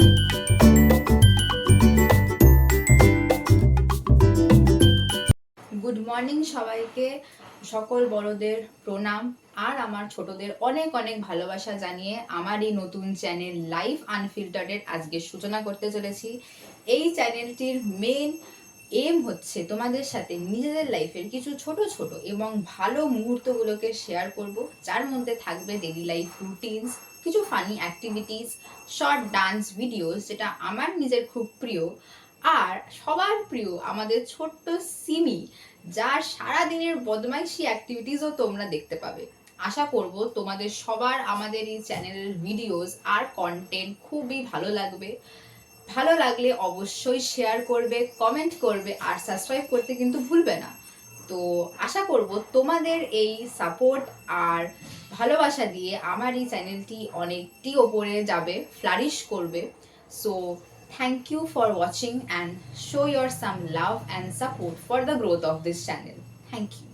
Good morning সবাইকে, সকল বড়দের প্রণাম আর আমার ছোটদের অনেক অনেক ভালোবাসা জানিয়ে আমার এই নতুন চ্যানেল লাইফ আনফিল্টার্ডের আজকে সূচনা করতে চলেছি। এই চ্যানেলটির মেন এম হচ্ছে তোমাদের সাথে নিজেদের লাইফের কিছু ছোট ছোট এবং ভালো মুহূর্তগুলোকে শেয়ার করব, যার মধ্যে থাকবে ডেইলি লাইফ রুটিনস, কিছু funny activities, short dance videos যেটা আমার নিজের খুব প্রিয়, আর সবার প্রিয় আমাদের ছোট্ট সিমি, যার সারাদিনের বদমাইশি অ্যাক্টিভিটিসও তোমরা দেখতে পাবে। আশা করব তোমাদের সবার আমাদের এই চ্যানেলের ভিডিওস আর কন্টেন্ট খুবই ভালো লাগবে। ভালো লাগলে অবশ্যই শেয়ার করবে, কমেন্ট করবে আর সাবস্ক্রাইব করতে কিন্তু ভুলবে না। তো আশা করব তোমাদের এই সাপোর্ট আর ভালোবাসা দিয়ে আমার এই চ্যানেলটি অনেকটি ওপরে যাবে, ফ্লারিশ করবে। So thank you for watching and show your some love and support for the growth of this channel. Thank you.